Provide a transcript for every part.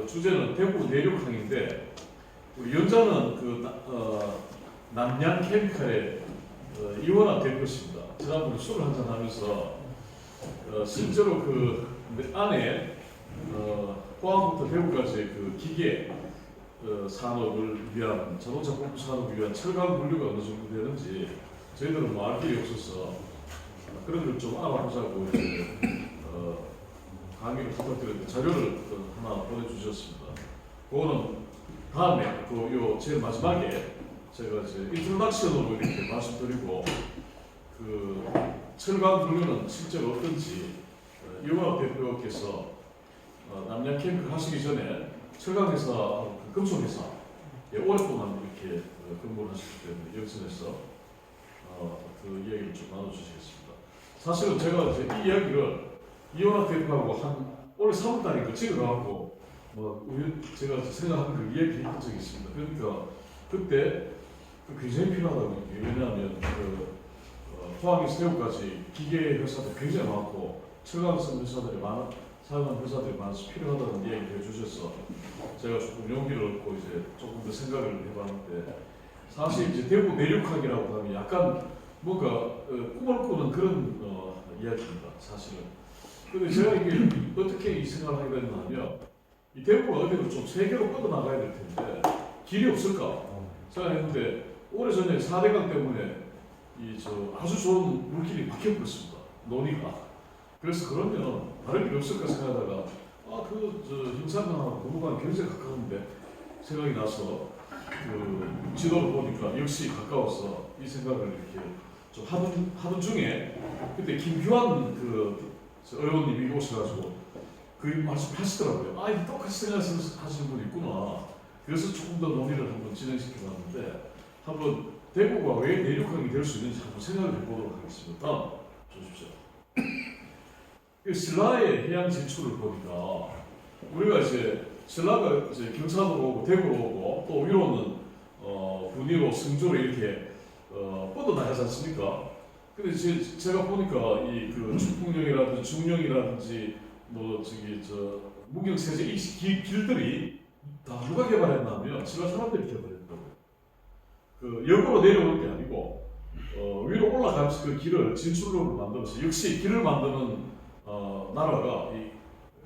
주제는 대구 내륙항인데 우리 연자는 남양 케미칼의 이원환 대표십니다. 지난번에 술을 한잔 하면서 실제로 그 안에 포항부터 대구까지 그 기계 산업을 위한 자동차 공구 산업을 위한 철강 분류가 어느 정도 되는지 저희들은 뭐 알 길이 없어서 그런 걸 좀 알아보자고 강의를 부탁드렸는데 자료를 하나 보내주셨습니다. 그거는 다음에 요 제일 마지막에 제가 이제 인트로덕션으로 이렇게 말씀드리고 그 철강 분류는 실제로 어떤지 이원학 대표께서 남양 캠프 하시기 전에 철강 회사, 금속 회사 오랫동안 이렇게 근무를 하셨기 때문에 여기서 그 이야기를 좀 나눠주시겠습니다. 사실은 제가 이제 이 이야기를 이원학 대표하고 한 올해 3월달에 집에 가고 제가 생각하는 그 이야기 했던 적이 있습니다. 그러니까 그때 굉장히 필요하다고 얘기해요. 왜냐하면 포항에서 대구까지 기계 회사들이 굉장히 많고 철강 회사들이 사용하는 회사들이 많아서 필요하다는 이야기를 해주셔서 제가 조금 용기를 얻고 이제 조금 더 생각을 해봤는데 사실 이제 대구 내륙항이라고 하면 약간 뭔가 꿈을 꾸는 그런 이야기입니다. 사실은. 근데 제가 이게 어떻게 이 생각을 하게 됐냐면 이 대구가 어디로 좀 세계로 뻗어나가야 될 텐데 길이 없을까 생각했는데 오래전에 4대강 때문에 아주 좋은 물길이 막혀버렸습니다. 논의가. 그래서 그러면 다른 길이 없을까 생각하다가 형산강하고 고무강 굉장히 가까운데 생각이 나서 그 지도를 보니까 역시 가까워서 이 생각을 이렇게 좀 하던 중에 그때 김규환 의원님이 오셔가지고 그 말씀 하시더라고요. 이게 똑같이 생각하시는 분이 있구나. 그래서 조금 더 논의를 한번 진행시켜봤는데 한번 대구가 왜 내륙항이 될 수 있는지 한번 생각을 해보도록 하겠습니다. 다음 주십시오. 신라의 해양 진출을 보니까 우리가 이제 신라가 이제 경산으로 오고 대구로 오고 또 위로는 군위로 승조로 이렇게 뻗어나가지 않습니까? 근데 제가 보니까 그 축풍령이라든지 중령이라든지 무경세제 이 길들이 다 누가 개발했냐면 신라 사람들이 개발했다고요. 역으로 내려오는 게 아니고 위로 올라가면서 그 길을 진출로를 만들어서 역시 길을 만드는 나라가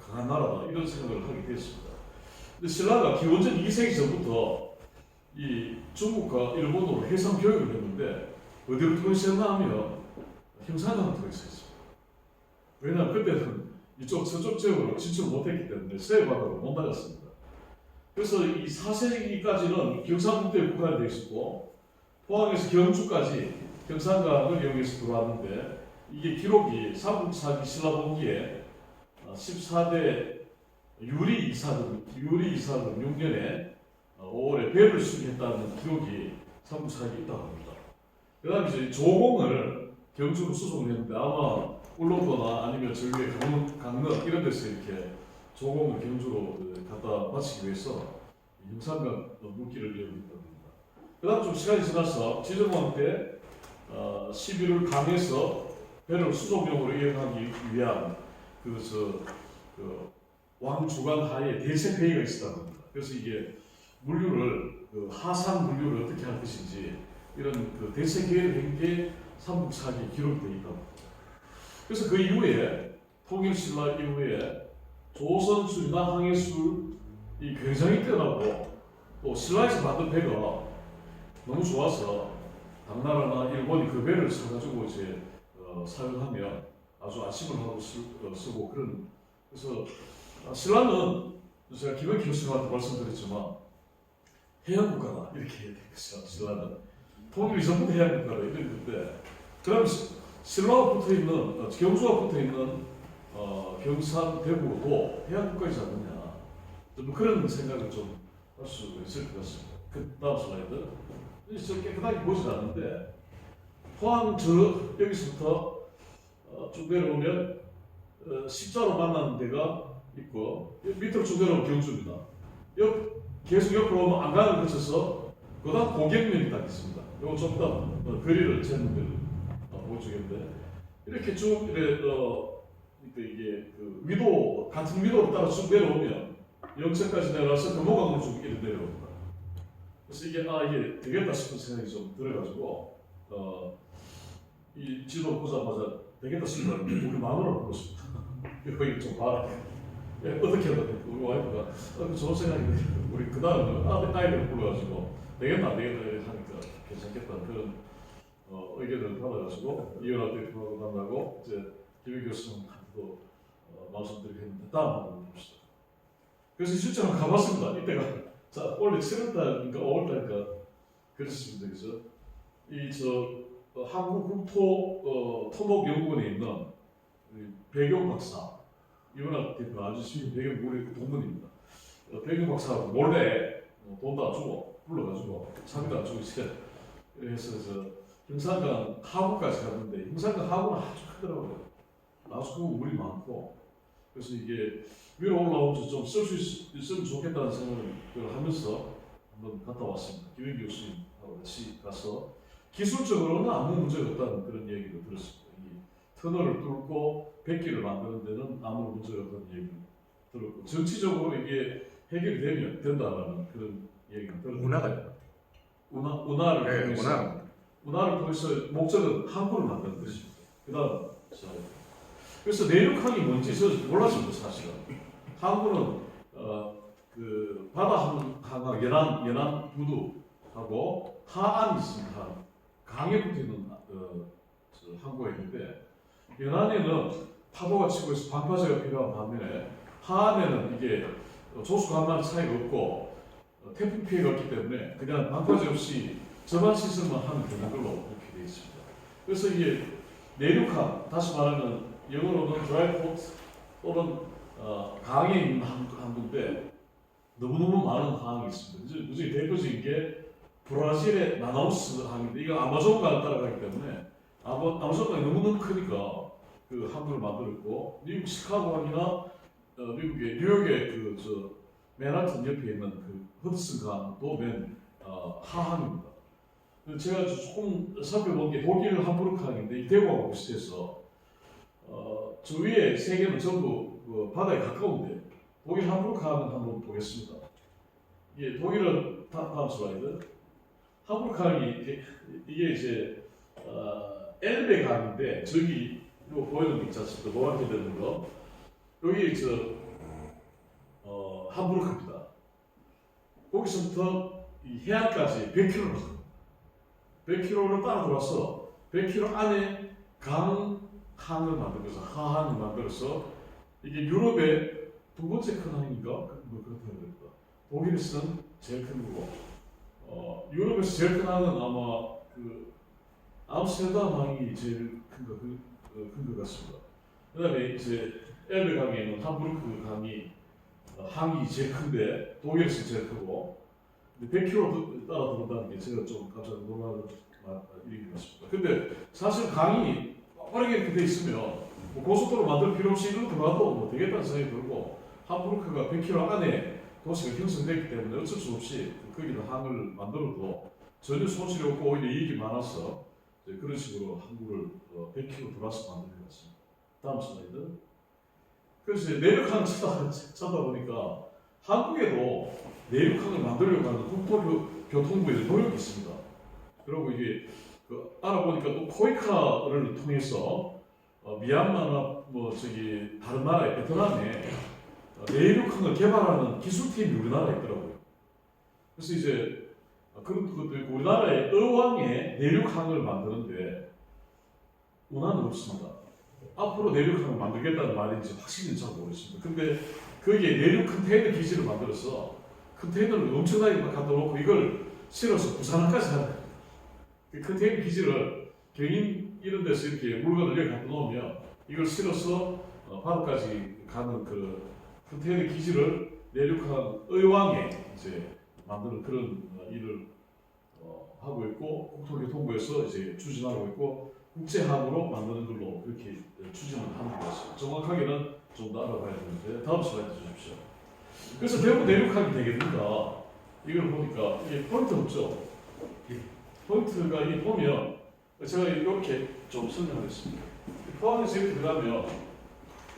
강한 나라다 이런 생각을 하게 되었습니다. 근데 신라가 기원전 2세기 전부터 이 중국과 일본으로 해상 교역을 했는데 어디로 통해서 했나 하면 형산강을 통해서 했습니다. 왜냐하면 그때는 이쪽 서쪽 지역으로 진출 못했기 때문에 서해바다로 못 나갔습니다. 그래서 이 4세기까지는 경상북도에 국한되어 있었고 포항에서 경주까지 경산강을 이용해서 들어왔는데 이게 기록이 삼국사기 신라본기에 14대 유리 이사금 6년에 5월에 배를 수리했다는 기록이 삼국사기에 있다고 합니다. 그 다음에 이제 조공을 경주로 수송을 했는데 아마 울릉도나 아니면 저 위에 강릉 이런 데서 이렇게 조공을 경주로 갖다 바치기 위해서 형산강 물길을 이용했다고 합니다. 그 다음 좀 시간이 지나서 지정왕 때 11월 강에서 배를 수송용으로 이용하기 위한 왕주관 하에 대책회의가 있었다고 합니다. 그래서 이게 물류를 하산 물류를 어떻게 할 것인지 이런 대책회의를 한 게 삼국사기에 기록이 되어 있다고 합니다. 그래서 그 이후에 통일신라 이후에 조선술이나 항해술이 굉장히 뛰어나고 또 신라에서 만든 배가 너무 좋아서 당나라나 일본이 그 배를 사가지고 이제 사용하면 아주 안심을 하고 쓰고 그래서 신라는 제가 김영희 교수님한테 말씀드렸지만 해양국가다 이렇게 된 것이죠. 신라는 통일 이전부터 해양국가다 이런 건데 그럼 신라와 붙어있는 경주와 붙어있는 경산 대구도 해양국가이지 않느냐 좀 그런 생각을 좀 할 수 있을 것 같습니다. 그 다음 슬라이드 저 깨끗하게 보지 않는데 포항 여기서부터 쭉 내려오면 십자로 만나는 데가 있고 밑으로 쭉 내려오면 경주입니다. 계속 옆으로 오면 안강을 거쳐서 그 다음 고객면이 딱 있습니다. 이거 좀 더 거리를 재는 걸 보여주겠는데 이렇게 쭉 이게 같은 위도로 따라 쭉 내려오면 영천까지 내려와서 금호강을 쭉 이렇게 내려옵니다. 그래서 이게 되겠다 싶은 생각이 좀 들어가지고 이 지도 보자마자 되겠다 싶었는데 우리 마누라를 불렀습니다. 여기 좀 봐라. 어떻게 하다 우리 와이프가 좋은 생각이 우리 그 다음에 아이들을 불러가지고 되겠다 하니까 괜찮겠다 그런 의견을 받아가지고 이혼할 때 만나고 이제 김희 교수님한테도 말씀드리게 했는데 다음 한번 봅시다. 그래서 실제로 가봤습니다. 이때가 자 원래 7월달인가 5월달인가 그랬습니다. 그래서 한국국토토목연구원에 있는 배경 박사 이분한 대표 아주 신인 배경 우리 동문입니다. 배경 박사하고 몰래 돈도 안 주고 불러가지고 차비도 안 주고 이제 그래서 형산강 하구까지 갔는데 형산강 하구는 아주 크더라고요. 아주 크고 물이 많고 그래서 이게 위로 올라오면서 좀 쓸 수 있으면 좋겠다는 생각을 하면서 한번 갔다 왔습니다. 김현 교수님하고 같이 가서 기술적으로는 아무 문제가 없다는 그런 얘기를 들었습니다. 이 터널을 뚫고 백기를 만드는 데는 아무 문제가 없다는 얘기를 들었고 정치적으로 이게 해결이 되면 된다는 그런 얘기를 들었습니다. 운하를 통해서 운하를 통해서 목적은 항구를 만드는 것입니다. 그다음 그래서 내륙항이 뭔지 저는 몰랐습니다. 사실은 항구는 그 바다 항과 연안 부두하고 하안이 있습니다. 강에 붙어 있는 항구가 있는데 연안에는 파도가 치고 있어 방파제가 필요한 반면에 하안에는 이게 조수 간만 차이가 없고 태풍 피해가 없기 때문에 그냥 방파제 없이 저반 시설만 하면 되는 걸로 그렇게 되어 있습니다. 그래서 이게 내륙항 다시 말하면 영어로는 드라이 포트 또는 강에 있는 항구인데 너무너무 많은 항이 있습니다. 무지 대표적인 게 브라질의 마나우스 항인데 이거 아마존강을 따라가기 때문에 아마존강이 너무너무 크니까 그 항구를 만들었고 미국 시카고 항이나 미국의 뉴욕의 맨하튼 옆에 있는 그 허드슨 강도 맨 하항입니다. 제가 조금 살펴본 게 독일 함부르크 항인데 이 대구하고 비슷해서 저 위에 세 개는 전부 그 바다에 가까운데 독일 함부르크 항은 한번 보겠습니다. 예, 독일은 다음 슬라이드. 함부르크 항이 이게 이제 엘베 강인데 저기 이거 보이는 거 있지 않습니까? 노랗게 되는 거 여기 함부르크입니다. 거기서부터 이 해안까지 100km 100km를 따라 돌아서 100km 안에 강항을 만들어서 하항을 만들어서 이게 유럽의 두 번째 큰 항인가? 뭐 그렇다고 합니다. 독일에서는 제일 큰 거고 유럽에서 제일 큰 항은 아마 그 암스테르담 항이 제일 큰 것 같습니다. 그다음에 이제 엘베 강에 있는 함부르크 항이 제일 큰데 독일에서 제일 크고 100km 따라 들어온다는 게 제가 좀 깜짝 놀라는 일인 것 같습니다. 근데 사실 강이 빠르게 이렇게 돼 있으면 뭐 고속도로 만들 필요 없이 이리로 들어가도 뭐 되겠다는 생각이 들고 함부르크가 100km 안에 도시가 형성되기 때문에 어쩔 수 없이 거기를 항을 만들어도 전혀 손실이 없고 오히려 이익이 많아서 그런 식으로 항구를 100km 돌아서 만든 것 같습니다. 다음 슬라이드. 그래서 내륙항 찾아보니까 한국에도 내륙항을 만들려고 하는 국토교통부의 노력이 있습니다. 그리고 이게 알아보니까 또 코이카를 통해서 미얀마나 다른 나라의 베트남에 내륙항을 개발하는 기술팀이 우리나라에 있더라고요. 그래서 이제 그런 것도 있고 우리나라의 어왕에 내륙항을 만드는데 운하는 없습니다. 앞으로 내륙항을 만들겠다는 말인지 확실히 잘 모르겠습니다. 근데 거기에 내륙 컨테이너 기지를 만들어서 컨테이너를 엄청나게 갖다 놓고 이걸 실어서 부산항까지 하는 거예요. 그 컨테이너 기지를 경인 이런 데서 이렇게 물건을 여기 갖다 놓으면 이걸 실어서 바다까지 가는 그 컨테이너 기지를 내륙항 의왕에 이제 만드는 그런 일을 하고 있고 국토교통부에서 이제 추진하고 있고 국제항으로 만드는 걸로 그렇게 추진을 하는 것 같습니다. 정확하게는 좀 더 알아봐야 되는데 다음 슬라이드 주십시오. 그래서 대부분 내륙항이 되겠는가 이걸 보니까 이게 포인트 없죠? 포인트가 이 보면 제가 이렇게 좀 설명하겠습니다. 포항에서 이렇게 들어가면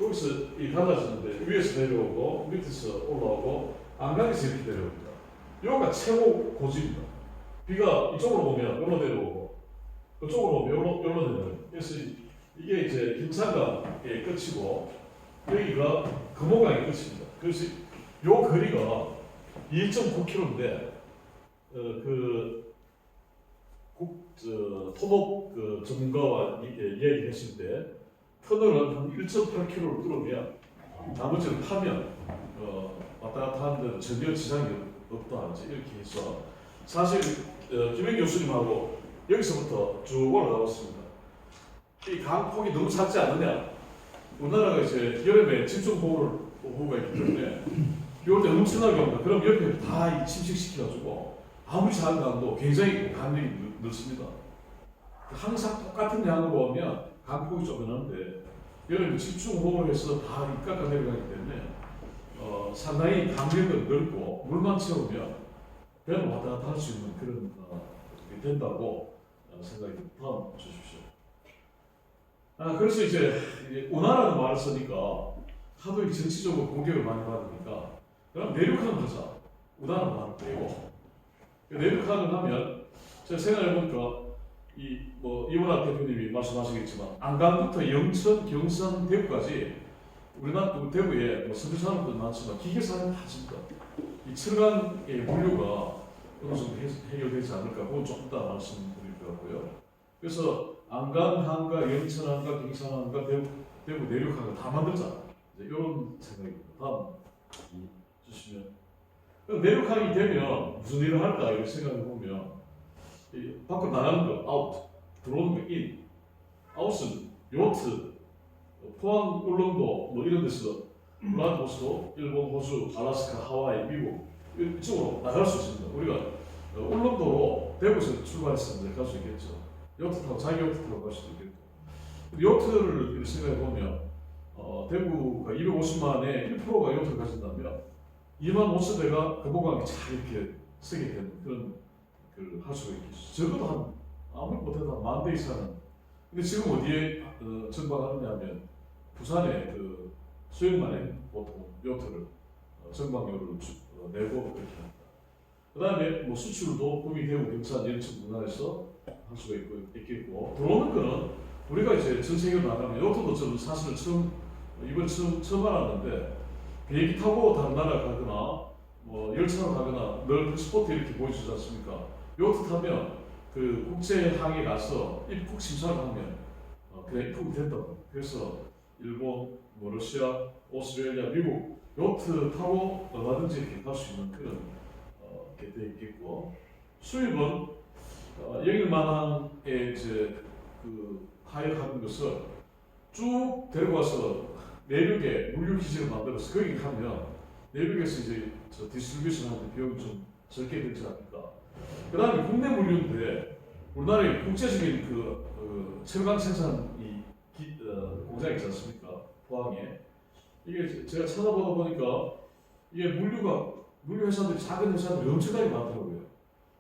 여기서 이 닫아지는데 위에서 내려오고 밑에서 올라오고 안강에서 이렇게 내려옵니다. 여기가 최고 고지입니다. 비가 이쪽으로 오면 여기로 내려오고 이쪽으로 오면 여기로 내려오고. 그래서 이게 이제 김산강의 끝이고 여기가 금호강의 끝입니다. 그래서 요 거리가 1.9km인데 토목 전문가와 이야기했을 때 터널은 한 1.8km를 뚫으면 나머지를 타면 왔다 갔다 하는데 전혀 지장이 없다 하지 이렇게 해서 사실 김행 교수님하고 여기서부터 쭉 올라가봤습니다. 이 강폭이 너무 작지 않느냐? 우리나라가 이제 여름에 집중호우가 있기 때문에 이럴 때 엄청나게 옵니다. 그럼 옆에 다 침식시켜가지고 아무리 작은 강도 굉장히 강력이 넓습니다. 항상 똑같은 양으로 오면 강폭이 좀 변하는데 여름에 집중호우를 해서 다 깎아 내려가기 때문에 상당히 강력은 넓고 물만 채우면 배는 왔다 갔다 할 수 있는 그런 게 된다고 생각이 듭니다. 다음 주십시오. 그래서 이제 운하라는 말을 쓰니까 하도 정치적으로 공격을 많이 받으니까 그럼 내륙항을 하자. 운하라는 말을 빼고 내륙항을 하면 제가 생각해보니까 이원학 대표님이 말씀하시겠지만 안강부터 영천, 경산, 대구까지 우리나라 대구에 선주산업도 많지만 기계산업이 많습니다. 이 철강의 물류가 어느 정도 해결되지 않을까 그건 조금 더 말씀드릴 것 같고요. 그래서 안강, 한강, 영천, 한강, 경산, 한강, 대구 내륙항을 다 만들자. 이런 생각입니다. 다음 주시면 내륙항이 되면 무슨 일을 할까 이렇게 생각해 보면 밖으로 나가는 거 아웃, 들어오는 거 인, 아웃은 요트, 포항, 울릉도 이런 데서 블라디보스토크, 일본, 호주, 알래스카, 하와이, 미국 이쪽으로 나갈 수 있습니다. 우리가 울릉도로 대구에서 출발했으면 갈 수 있겠죠. 요트 타고 자기 요트 타고 갈 수도 있겠고. 요트를 생각해 보면 대구가 250만에 1%가 요트를 가진다면 2만 5천 대가 금호강에 잘 이렇게 쓰게 되는 그런 할 수가 있겠죠. 적어도 한 아무리 못해도 한 10,000대 이상은. 근데 지금 어디에 정박하느냐 하면 부산에 수영만에 보통 요트를 정박료를 내고 그렇게 합니다. 그 다음에 수출도 구미, 대구, 경산, 영천, 문화에서 할 수가 있겠고 들어오는 거는 우리가 이제 전 세계로 나가면 요트도 저는 사실은 이번 처음 알았는데 비행기 타고 다른 나라 가거나 열차로 가거나 늘 스포트 이렇게 보여주지 않습니까? 요트 타면 국제항에 가서 입국 심사를 하면 그냥 입국이 된다고. 그래서 일본, 러시아, 오스트레일리아, 미국 요트 타고 얼마든지 이렇게 갈 수 있는 그런 게 되어 있겠고 수입은 영일만항에 하역하는 것을 쭉 데려가서 내륙에 물류 기지를 만들어서 거기 가면 내륙에서 이제 디스트리뷰션 하는데 비용이 좀 적게 들지 않을까. 그 다음에 국내 물류인데 우리나라의 국제적인 철강 생산 공장이 있지 않습니까? 포항에. 이게 제가 찾아보다 보니까 이게 물류 회사들이 작은 회사들이 엄청나게 많더라고요.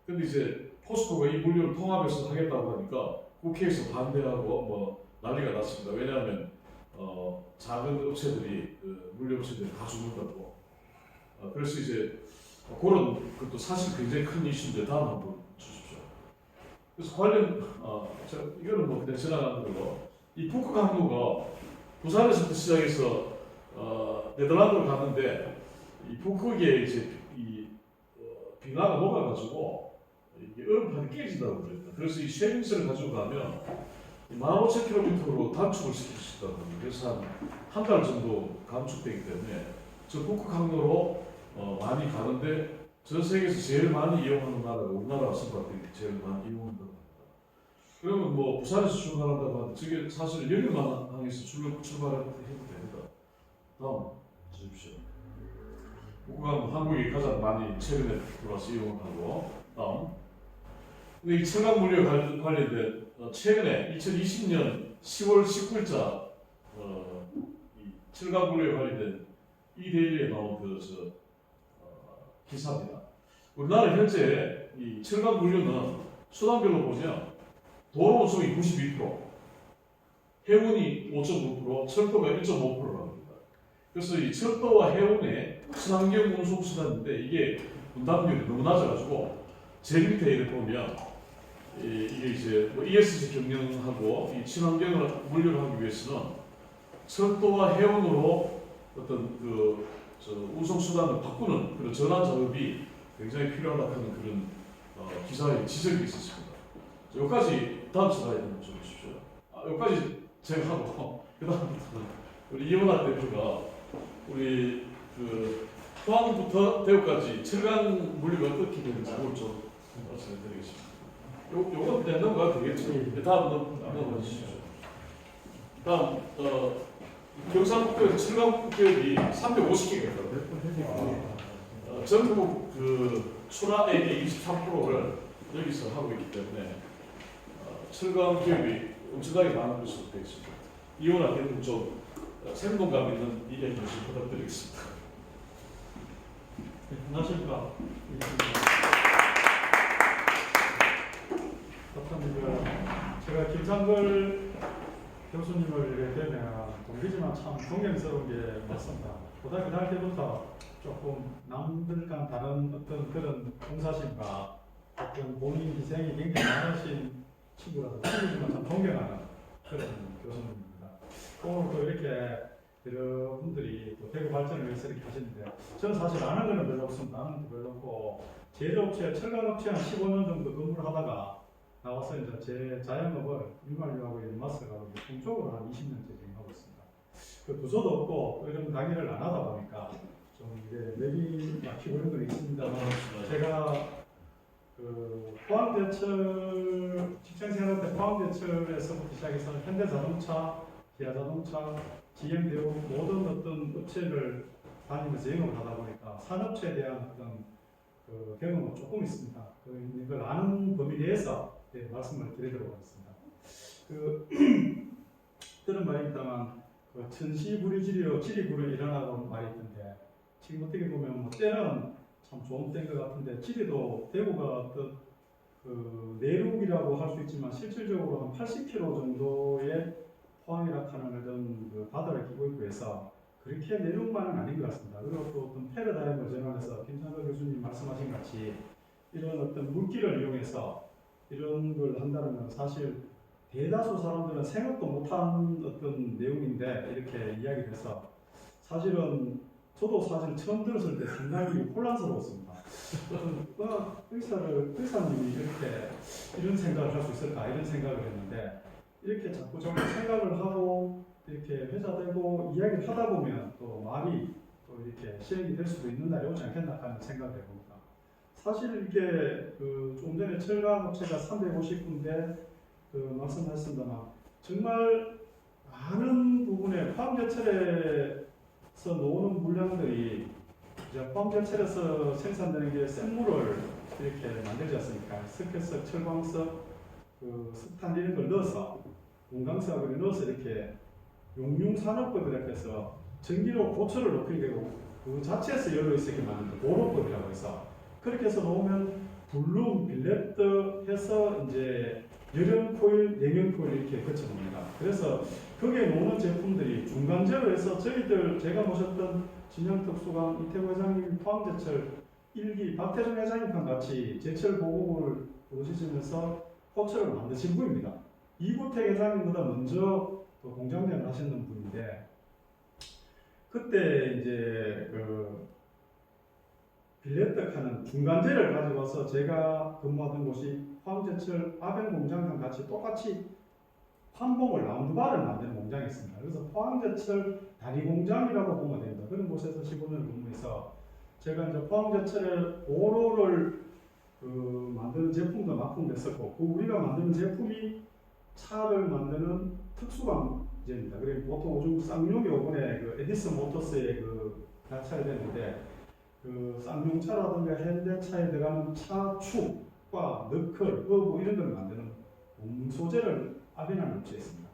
근데 이제 포스코가 이 물류를 통합해서 하겠다고 하니까 국회에서 반대하고 난리가 났습니다. 왜냐하면 작은 업체들이 물류 업체들이 다 죽는다고. 그래서 이제 그런 것도 사실 굉장히 큰 이슈인데 다음 한번 주십시오. 그래서 관련 이거는 그냥 지나가는 거고 이 북극 항로가 부산에서부터 시작해서 네덜란드로 갔는데 이 북극에 이제 빙하가 녹아가지고 이게 얼음판이 깨진다고 그랬다. 그래서 이 쉐빙스를 가지고 가면 15,000km로 단축을 시킬 수 있다고 합니다. 그래서 한 달 정도 감축되기 때문에 저 북극 항로로 많이 가는데 전 세계에서 제일 많이 이용하는 나라가 우리나라 선박들이 제일 많이 이용한다고 합니다. 그러면 부산에서 출발한다고 하는데 저게 사실 영일만항에서 출발해도 됩니다. 다음 주십시오. 북극항 한국이 가장 많이 최근에 들어와서 이용하고 다음. 근데 이 철강 물류 관련된 최근에 2020년 10월 19일자 이 철강 물류에 관련된 이데일리에 나온 기사입니다. 우리나라 현재 이 철강 물류는 수단별로 보면 도로 운송이 92%, 해운이 5.9%, 철도가 1.5%랍니다. 그래서 이 철도와 해운의 친환경 운송 수단인데 이게 분담률이 너무 낮아가지고 제일 밑에 이렇게 보면 이게 이제 뭐 ESG 경영하고 이 친환경을 물류하기 위해서는 철도와 해운으로 어떤 운송 수단을 바꾸는 그런 전환 작업이 굉장히 필요하다는 그런 기사의 지적이 있었습니다. 여기까지 다음 슬라이드 한번 좀 보십시오. 여기까지 제가 하고 그다음부터는 우리 이원학 대표가 우리 포항부터 대구까지 철강 물류가 어떻게 되는지 그걸 좀 말씀드리겠습니다. 요건 그냥 넘어가도 되겠죠. 다음 넘어가 주시죠. 다음 경상북도에서 철강기업이 350개가 있거든요. 전국 출하액의 23%를 여기서 하고 있기 때문에 철강기업이 엄청나게 많은 것으로 되어 있습니다. 이원학 대표 좀 생동감 있는 이야기 좀 부탁드리겠습니다. 안녕하십니까. 제가 김상걸 교수님을 뵈면 동기지만 참 존경스러운 게 맞습니다. 고등학교 다닐 때부터 조금 남들과 다른 어떤 그런 봉사심과 어떤 본인 희생이 굉장히 많으신 친구라서 동기지만 참 존경하는 그런 교수님입니다. 오늘 또 이렇게 여러분들이 또 대구 발전을 위해서 이렇게 하시는데 저는 사실 아는 거는 별로 없습니다. 아는 것도 별로 없고 제조업체, 철강업체 한 15년 정도 근무를 하다가 나와서 이제 제 자영업을 일반류하고 마스터하고 공적으로 한 20년째 진행하고 있습니다. 그 부서도 없고 또 이런 강의를 안 하다 보니까 좀 이제 맵이 막히고 이런 건 있습니다만 제가 포항제철 직장생활 때 포항제철에서부터 시작해서 현대자동차, 기아자동차, GM대우 모든 어떤 업체를 다니면서 영업을 하다 보니까 산업체에 대한 어떤 경험은 조금 있습니다. 이걸 아는 범위 내에서 말씀을 드리도록 하겠습니다. 들은 말입니다만 천시부리지리로 지리부를 일어나고 말이 있던데 지금 어떻게 보면 뭐 때는 참 좋은 때인 것 같은데 지리도 대구가 어떤 내륙이라고 할 수 있지만 실질적으로 한 80km 정도의 포항이라 하는 어떤 바다를 끼고 있고 해서 그렇게 내륙만은 아닌 것 같습니다. 그리고 또 어떤 패러다임을 전환해서 김상걸 교수님 말씀하신 같이 이런 어떤 물기를 이용해서 이런 걸 한다는 건 사실 대다수 사람들은 생각도 못한 어떤 내용인데 이렇게 이야기를 해서 사실은 저도 사실 처음 들었을 때 상당히 혼란스러웠습니다. 의사님이 이렇게 이런 생각을 할 수 있을까 이런 생각을 했는데 이렇게 자꾸 생각을 하고 이렇게 회자되고 이야기를 하다 보면 또 말이 또 이렇게 시행이 될 수도 있는 날이 오지 않겠나 하는 생각을 해봅니다. 사실 이게 좀 전에 철강업체가 350군데 말씀하셨습니다만 정말 많은 부분에 포항제철에서 나오는 물량들이 이제 포항제철에서 생산되는 게 생물을 이렇게 만들지 않습니까? 석회석, 철광석, 석탄 이런 걸 넣어서 용광석을 넣어서 이렇게 용융산업법이라고 해서 전기로 고철을 높이게 되고 그 자체에서 열로 있게 만드는 보로법이라고 해서 그렇게 해서 놓으면 블룸, 빌레트 해서 이제 열연 코일, 냉연 코일 이렇게 거쳐봅니다. 그래서 거기에 놓는 제품들이 중간재로 해서 저희들 제가 모셨던 진영특수강 이태구 회장님 포항제철 1기 박태중 회장님과 같이 제철 보고를 보시면서 호철을 만드신 분입니다. 이구택 회장님보다 먼저 공장장을 하셨는 분인데 그때 이제 빌레떡하는 중간재를 가지고 와서 제가 근무하던 곳이 포항제철 아벤 공장과 같이 똑같이 환봉을 라운드바를 만드는 공장이 있습니다. 그래서 포항제철 다리 공장이라고 보면 됩니다. 그런 곳에서 15년을 근무해서 제가 이제 포항제철의 보로를 만드는 제품도 납품됐었고 우리가 만드는 제품이 차를 만드는 특수방제입니다. 그리고 보통 요즘 쌍용이 오번에 에디슨 모터스에 낙찰이 됐는데 쌍용차라든가 현대차에 들어가는 차축과 너클, 허브 이런 걸 만드는 소재를 아벤한 업체에 있습니다.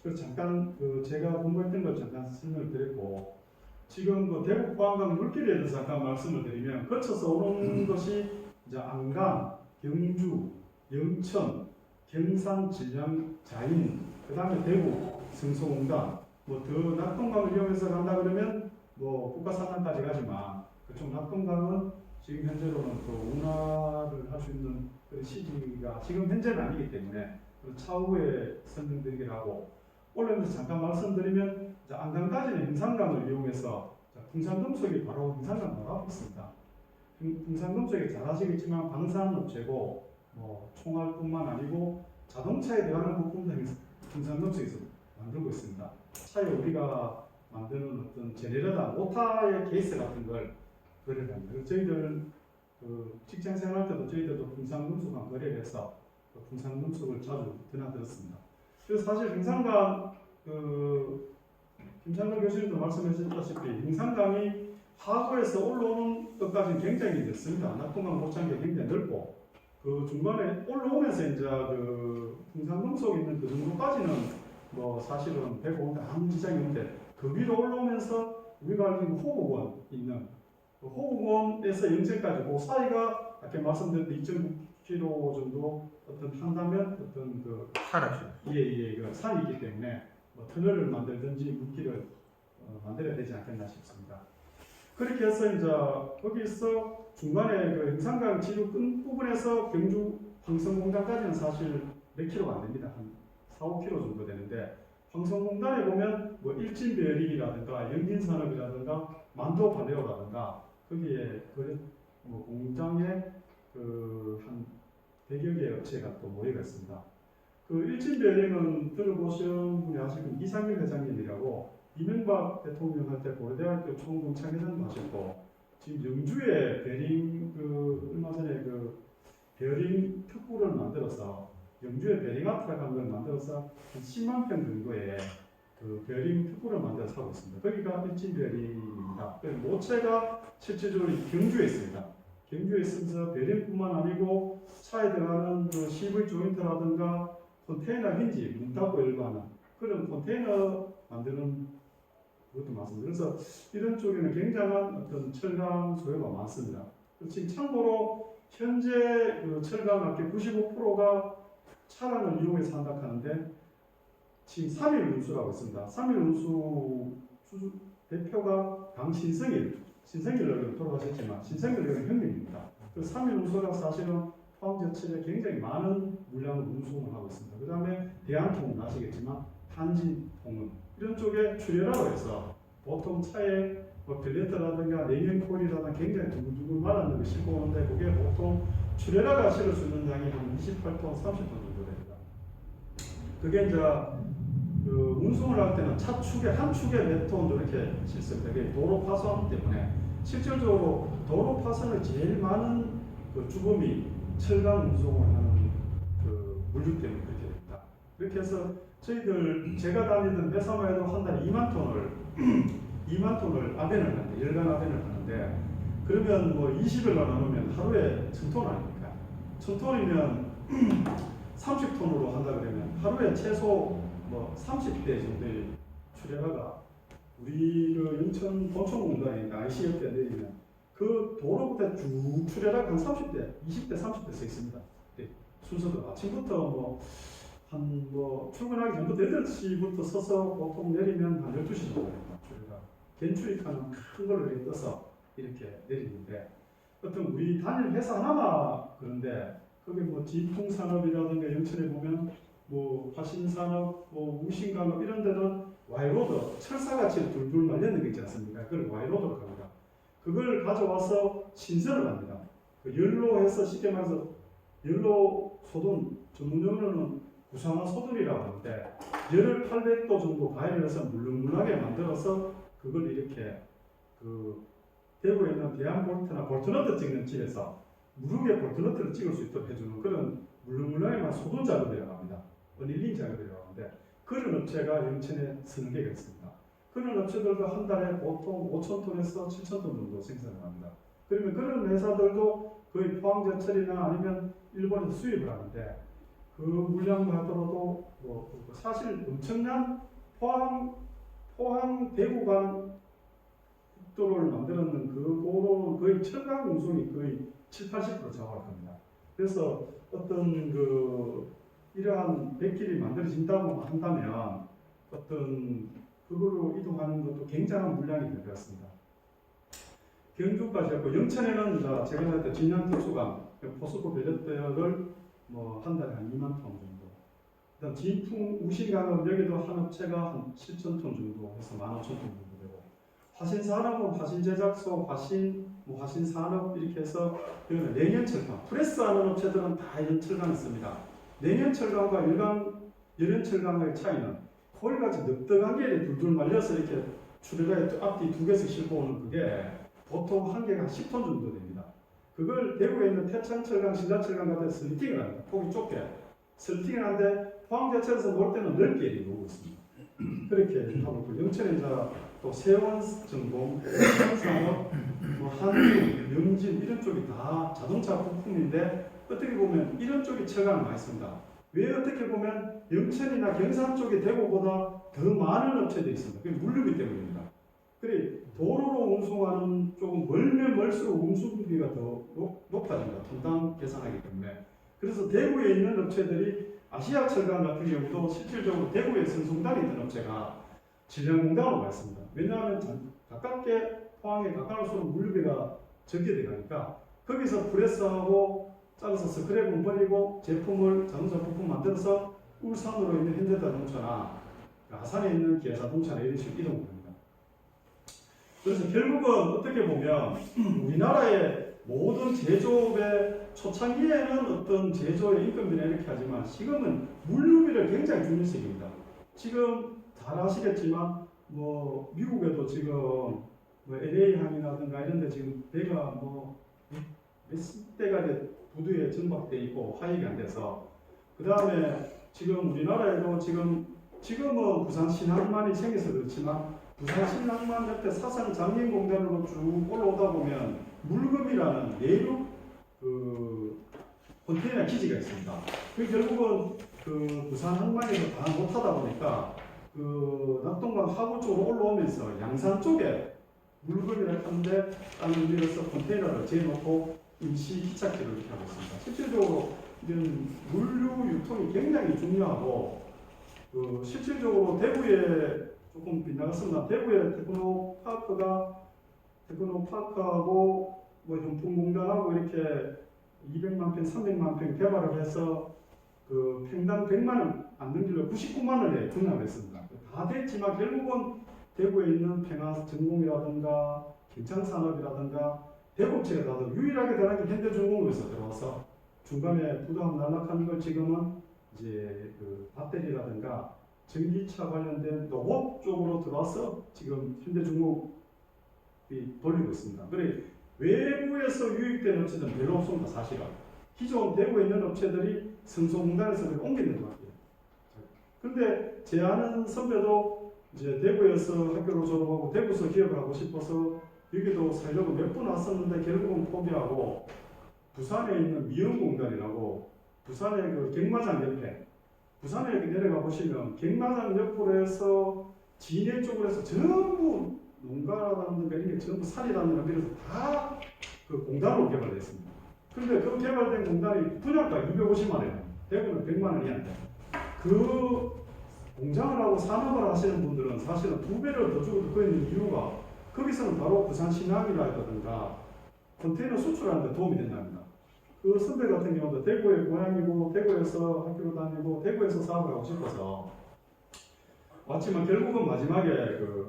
그래서 잠깐 제가 공부했던 걸 잠깐 설명을 드렸고 지금 대구 포항강 물길에 대해서 잠깐 말씀을 드리면 거쳐서 오는 것이 이제 안강, 경주, 영천, 경산, 진양, 자인, 그 다음에 대구, 성소공단, 더 낙동강을 이용해서 간다 그러면 뭐 국가 상강까지 가지만 그쪽 낙동강은 지금 현재로는 또 운하를 할 수 있는 그런 시기가 지금 현재는 아니기 때문에 차후에 설명드리기로 하고, 올라오면서 잠깐 말씀드리면 안강까지는 행산강을 이용해서 풍산금속이 바로 행산강 바로 앞에 있습니다. 풍산금속이 잘 아시겠지만 방산업체고 뭐 총알뿐만 아니고 자동차에 들어가는 부품도 풍산금속에서 만들고 있습니다. 차에 우리가 만드는 어떤 제네레다 모터의 케이스 같은 걸 거래를 합니다. 저희들 그 직장 생활할 때도 저희들도 풍산금속과 거래를 해서 풍산금속을 자주 드나들었습니다. 그래서 사실 행산강 김창걸 교수님도 말씀하셨다시피 행산강이 하구에서 올라오는 것까지는 굉장히 넓습니다. 낙동강 모창이 굉장히 넓고 그 중간에 올라오면서 이제 그 풍산금속에 있는 그 정도까지는 뭐 사실은 배고 아무 지장이 없는데 그 위로 올라오면서 우리가 알고 있는 호국원 있는 그 호국원에서 영재까지 그 사이가 아까 말씀드린 2.9km 정도 어떤 한다면 어떤 그 산악지. 그 산이 있기 때문에 뭐 터널을 만들든지 물길을 만들어야 되지 않겠나 싶습니다. 그렇게 해서 이제 거기서 중간에 그 행산강 지류 끝 부분에서 경주 황성공단까지는 사실 몇 킬로가 안 됩니다. 한 4, 5km 정도 되는데 황성공단에 보면 뭐 일진베어링이라든가 영진산업이라든가 만도발레오라든가 거기에 그 뭐 공장에 그 한 100여 개의 업체가 또 모여가 있습니다. 그 일진베어링은 들어보신 분이 아시면 이상민 회장님이라고 이명박 대통령 할 때 고려대학교 총동창회장도 하셨고 지금 영주에 베링 그 얼마 전에 그 베어링 특구를 만들어서 영주에 베링 아트라고 하는 걸 만들어서 한 10만 평 정도의 그 베어링 특구를 만들어서 하고 있습니다. 거기가 일진 베어링입니다. 모체가 실질적으로 경주에 있습니다. 경주에 있으면서 베어링뿐만 아니고 차에 들어가는 그 CV 조인트라든가 컨테이너 힌지 문 닫고 열고 하는 그런 컨테이너 만드는 그것도 많습니다. 그래서 이런 쪽에는 굉장한 어떤 철강 소요가 많습니다. 지금 참고로 현재 그 철강 업계 95%가 차량을 이용해서 한다 하는데 지금 3일 운수라고 있습니다. 3일 운수 대표가 신성일 돌아가셨지만 신성일 형님입니다. 그 3일 운수가 사실은 포항제철에 굉장히 많은 물량을 운송을 하고 있습니다. 그 다음에 대한통운 아시겠지만 한진통운 이런 쪽에 출혈하고 해서 보통 차에 뭐 벨레트라든가 내연코일이라든가 굉장히 두근두근 말았는 걸 싣고 오는데 그게 보통 출혈화가 실을 수 있는 양이 한 28톤, 30톤 정도 됩니다. 그게 이제 그 운송을 할 때는 차 축에 한 축에 몇 톤 이렇게 실습니다. 그게 도로 파손 때문에 실질적으로 도로 파손을 제일 많은 그 주범이 철강 운송을 하는 그 물류 때문에 그렇게 됩니다. 그렇게 해서 제가 다니던 회사마에도 한 달에 2만 톤을 아벤을 하는데 열간 아벤을 하는데 그러면 뭐 20일로 나누면 하루에 1000톤 아닙니까? 1000톤이면 30톤으로 한다 그러면 하루에 최소 뭐 30대 정도의 출혈화가 우리 그 인천 본청공단이니까 IC역에 내리면 그 도로부터 쭉 출혈화가 한 30대, 20대, 30대 서 있습니다. 네, 순서도 아침부터 뭐 출근하기 전부터 8시부터 서서 보통 내리면 한 12시 정도 됩니다. 출혈화. 겐추리카는 큰 걸로 이렇게 떠서 이렇게 내리는데 어떤 우리 단일 회사 하나가 그런데 거기 뭐 지풍산업이라든가 영천에 보면 뭐 화신산업, 뭐 우신강업 이런 데는 와이로드, 철사같이 둘둘 말려있는 게 있지 않습니까? 그걸 와이로드로 합니다. 그걸 가져와서 신선을 합니다. 그 연로해서 쉽게 말해서 연로 소돈, 전문용어로는 구상화 소돈이라고 하는데 열을 800도 정도 가열을 해서 물렁물렁하게 만들어서 그걸 이렇게 그 대구에 있는 대한볼트나 볼트너트 찍는 집에서 무릎에 볼트너트를 찍을 수 있도록 해주는 그런 물렁물렁한 소돈 작업이라고 합니다. 어닐링 작업이라고 하는데 그런 업체가 영천에 서너 개가 있습니다. 그런 업체들도 한 달에 보통 5,000톤에서 7,000톤 정도 생산을 합니다. 그러면 그런 회사들도 거의 포항제철이나 아니면 일본에서 수입을 하는데 그 물량만 하더라도 뭐 사실 엄청난 포항 대구 간 국도를 만들었는 그 도로는 거의 철강 운송이 거의 70~80% 장악을 합니다. 그래서 어떤 그 이러한 백길이 만들어진다고 한다면 어떤 그거로 이동하는 것도 굉장한 물량이 될 것 같습니다. 경주까지 했고 영천에는 이제 제가 했던 진양특수강 포스코 벨렛대를 뭐 한 달에 한 2만 톤 정도. 그다음 진풍 우신강은 여기도 한 업체가 한 7천 톤 정도 해서 15,000톤 정도 되고 화신산업은 화신제작소, 화신산업 이렇게 해서 여기는 내년철강 프레스하는 업체들은 다 이런 철강을 씁니다. 내년철강과 열연철강의 차이는 거기까지 넓적하게 둘둘 말려서 이렇게 출혈에 앞뒤 두 개씩 싣고 오는 그게 보통 한 개가 10톤 정도 됩니다. 그걸 대구에 있는 태창철강, 신라철강 같은 데 슬리팅을 합니다. 폭이 좁게 슬리팅을 하는데 포항제철에서 볼 때는 넓게 이렇게 오고 있습니다. 그렇게 하고 있고 영천에 이제 또 세원전공, 세원산업, 뭐 한국, 명진 이런 쪽이 다 자동차 부품인데 어떻게 보면 이런 쪽이 철강을 많이 씁니다. 왜 어떻게 보면 영천이나 경산 쪽이 대구보다 더 많은 업체들이 있습니다. 그게 물류비 때문입니다. 그래 도로로 운송하는 쪽은 멀면 멀수록 운송비가 더 높아집니다. 톤당 계산하기 때문에. 그래서 대구에 있는 업체들이 아시아철강 같은 경우도 실질적으로 대구에 선송단이 있는 업체가 질량공단으로 갔습니다. 왜냐하면 가깝게 포항에 가까울수록 물류비가 적게 들어가니까 거기서 프레스하고 잘라서 스크랩은 버리고 제품을 자동차 부품 만들어서 울산으로 있는 현대자동차나 아산에 있는 기아자동차나 이런 식으로 이동합니다. 그래서 결국은 어떻게 보면 우리나라의 모든 제조업의 초창기에는 어떤 제조의 인건비나 이렇게 하지만 지금은 물류비를 굉장히 중요시합니다. 지금 잘 아시겠지만 뭐 미국에도 지금 뭐 LA 항이라든가 이런 데 지금 배가 뭐 몇십 대가 부두에 정박돼 있고 화익이 안 돼서 그 다음에 지금 우리나라에도 지금은 부산 신항만이 생겨서 그렇지만 부산 신항만 옆에 사상 장인공단으로 쭉 올라오다 보면 물금이라는 내륙 컨테이너 기지가 있습니다. 그 결국은 부산 항만에서 다 못하다 보니까 낙동강 하구 쪽으로 올라오면서 양산 쪽에 물금이를 하는데 땅을 밀어서 컨테이너를 재놓고 임시 기착지를 이렇게 하고 있습니다. 실질적으로 이런 물류 유통이 굉장히 중요하고 실질적으로 대구에 조금 빗나갔습니다. 대구에 테크노파크하고 뭐 현풍공단하고 이렇게 200만 평, 300만 평 개발을 해서 평당 100만 원 안 넘기려 99만 원에 분양을 했습니다. 다 됐지만 결국은 대구에 있는 평화전공이라든가 김창산업이라든가 대구업체가 나도 유일하게 들어간 게 현대중공업에서 들어와서 중간에 부도함 날락하는 걸 지금은 이제 배터리라든가 전기차 관련된 로봇 쪽으로 들어와서 지금 현대중공업이 돌리고 있습니다. 그래 외부에서 유입된 업체들은 별로 없습니다. 사실은 기존 대구에 있는 업체들이 성소공단에서 옮기는 것 같아요. 그런데 제 아는 선배도 이제 대구에서 학교를 졸업하고 대구에서 기업을 하고 싶어서 여기도 살려고 몇 번 왔었는데 결국은 포기하고 부산에 있는 미연공단이라고 부산의 경마장 옆에 부산에 내려가 보시면 경마장 옆으로 해서 진해 쪽으로 해서 전부 농가라든가 이런 게 전부 산이라든가 이래서 다 공단으로 개발됐습니다. 그런데 그 개발된 공단이 분양가 250만 원, 대구는 100만 원이 안 돼요. 공장을 하고 산업을 하시는 분들은 사실은 2배를 더 주고 듣고 있는 이유가 거기서는 바로 부산 신항이라든가 컨테이너 수출하는 데 도움이 된답니다. 그 선배 같은 경우도 대구의 고향이고 대구에서 학교를 다니고 대구에서 사업을 하고 싶어서 왔지만 결국은 마지막에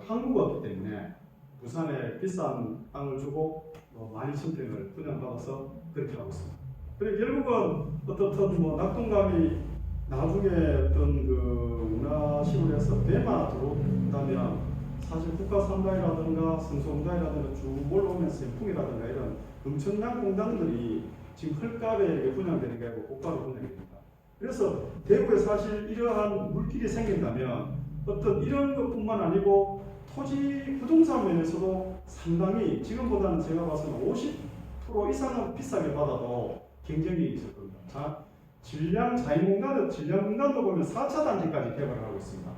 항구가 없기 때문에 부산에 비싼 땅을 주고 12,000평을 분양받아서 그렇게 하고 있습니다. 그래 결국은 어떻든 낙동강이 나중에 어떤 문화식으로 해서 배만 들어온다면 사실 국가산다이라든가 성소공단이라든가 쭉 올라오면서 연풍이라든가 이런 엄청난 공단들이 지금 헐값에 분양되는 게 아니고 고가로 분양이 됩니다. 그래서 대구에 사실 이러한 물길이 생긴다면 어떤 이런 것뿐만 아니고 토지 부동산 면에서도 상당히 지금보다는 제가 봐서는 50% 이상은 비싸게 받아도 경쟁력이 있을 겁니다. 질량공단도 보면 4차 단지까지 개발을 하고 있습니다.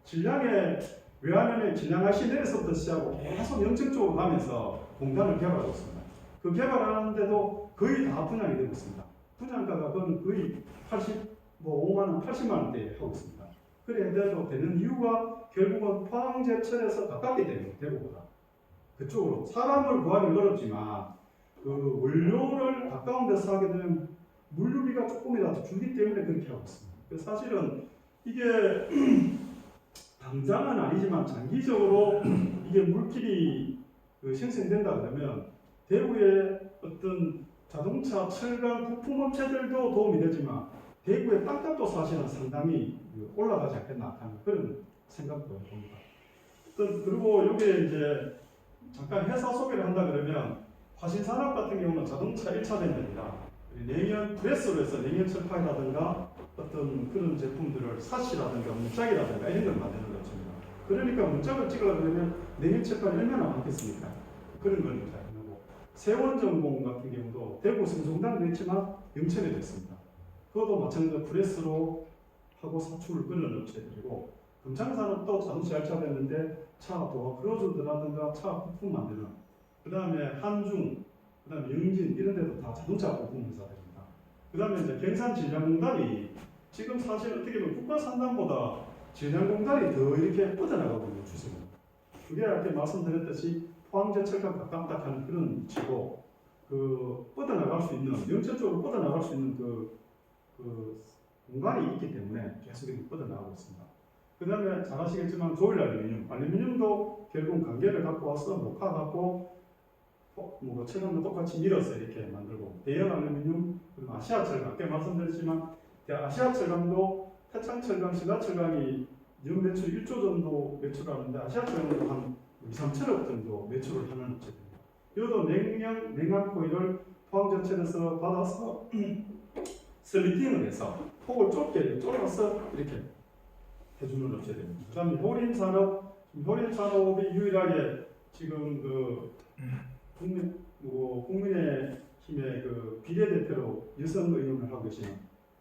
질량의 외환면에 질량할 시내에서부터 시작하고 계속 영층 쪽으로 가면서 공단을 개발하고 있습니다. 그 개발하는데도 거의 다 분양이 되고 있습니다. 분양가가 거의 5만 원, 80만 원대 하고 있습니다. 그래야 되는 이유가 결국은 포항제철에서 가깝기 때문에 대구보다. 그쪽으로 사람을 구하기 어렵지만 그 원료를 가까운 데서 하게 되면 물류비가 조금이라도 줄기 때문에 그렇게 하고 있습니다. 그래서 사실은 이게 당장은 아니지만 장기적으로 이게 물길이 그 생성된다 그러면 대구의 어떤 자동차, 철강, 부품업체들도 도움이 되지만 대구의 땅값도 사실은 상당히 올라가지 않겠나 하는 그런 생각도 봅니다. 그리고 여기에 이제 잠깐 회사 소개를 한다 그러면 화신산업 같은 경우는 자동차 1차 밴드입니다. 냉연 프레스로 해서 냉연 철판이라든가 어떤 그런 제품들을 사시라든가 문짝이라든가 이런 걸 만드는 거입니다. 그러니까 문짝을 찍으려면 냉연 철판이 얼마나 많겠습니까? 그런 겁니다. 세원전공 같은 경우도 대구 성송당도 있지만 영천에도 있습니다. 그것도 마찬가지로 프레스로 하고 사출을 끊는 업체들이고 금창산업도 자동차 1차 밴드인데 차 도어 크로즈드라든가 차 부품 만드는 그 다음에 한중, 그 다음에 영진 이런 데도 다 자동차 부품 회사들입니다. 그 다음에 이제 경산질량공단이 지금 사실 어떻게 보면 국가산단보다 질량공단이 더 이렇게 뻗어나가고 있는 추세입니다. 그게 아까 말씀드렸듯이 포항제철과 가깝다 하는 그런 위치고 그 뻗어나갈 수 있는 영천 쪽으로 뻗어나갈 수 있는 그 공간이 있기 때문에 계속 이렇게 뻗어나가고 있습니다. 그 다음에 잘 아시겠지만 조일 알루미늄도 결국 관계를 갖고 와서 녹화 갖고 뭐 철강도 똑같이 밀어서 이렇게 만들고 대형 알루미늄 그리고 아시아철강 아까 말씀드렸지만 아시아철강도 태창철강, 신라철강이 연 매출 1조 정도 매출하는데 아시아철강도 한 2, 3천억 정도 매출을 하는 업체입니다. 이것도 냉각 코일을 포항제철에서 받아서 슬리팅을 해서 폭을 좁게 좁아서 이렇게 해주는 업체들입니다. 그 다음에 효림산업이 유일하게 지금 그 국민의힘의 그 비례대표로 여성 의원을 하고 계시는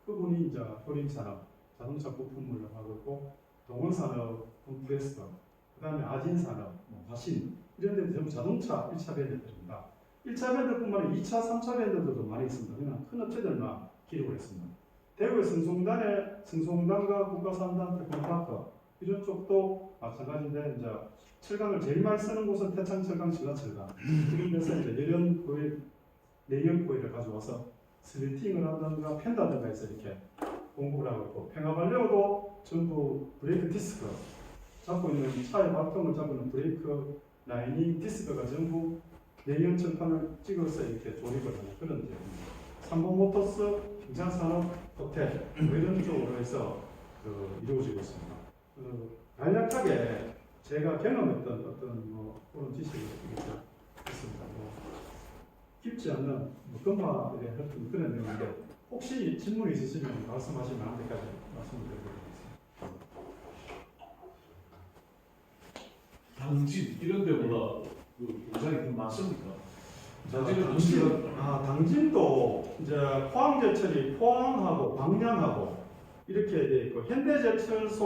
그분이 이제 효림산업 자동차 부품을 하고 있고 동원산업, 컴프레서, 그 다음에 아진산업, 화신 이런 데는 전부 자동차 1차 밴드들입니다. 1차 밴드뿐만 아니라 2차, 3차 밴드들도 많이 있습니다. 그냥 큰 업체들만 기록을 했습니다. 대구의 성송단과 국가산단, 테크노파크 이런 쪽도 마찬가지인데 이제 철강을 제일 많이 쓰는 곳은 태창철강, 신라철강 이런 데서 이제 내연 코일을 가져와서 슬리팅을 한다든가 팬다든가 해서 이렇게 공급을 하고 있고 평화발레오도 전부 브레이크 디스크 잡고 있는 차의 발통을 잡는 브레이크 라이닝 디스크가 전부 내연 철판을 찍어서 이렇게 조립을 하는 그런 제품입니다. 삼성모터스, 경산산업, 호텔 이런 쪽으로 해서 이루어지고 있습니다. 간략하게 제가 경험했던 어떤 그런 지식을 드리고 있습니다. 깊지 않는 건파에 했던 그런 내용인데 혹시 질문이 있으시면 말씀하시면 안 될까지 말씀을 드리겠습니다. 당진 이런 데보다 그 공장이 더 많습니까? 당진도 이제 포항제철이 포항하고 광양하고 이렇게 돼 있고 현대제철 속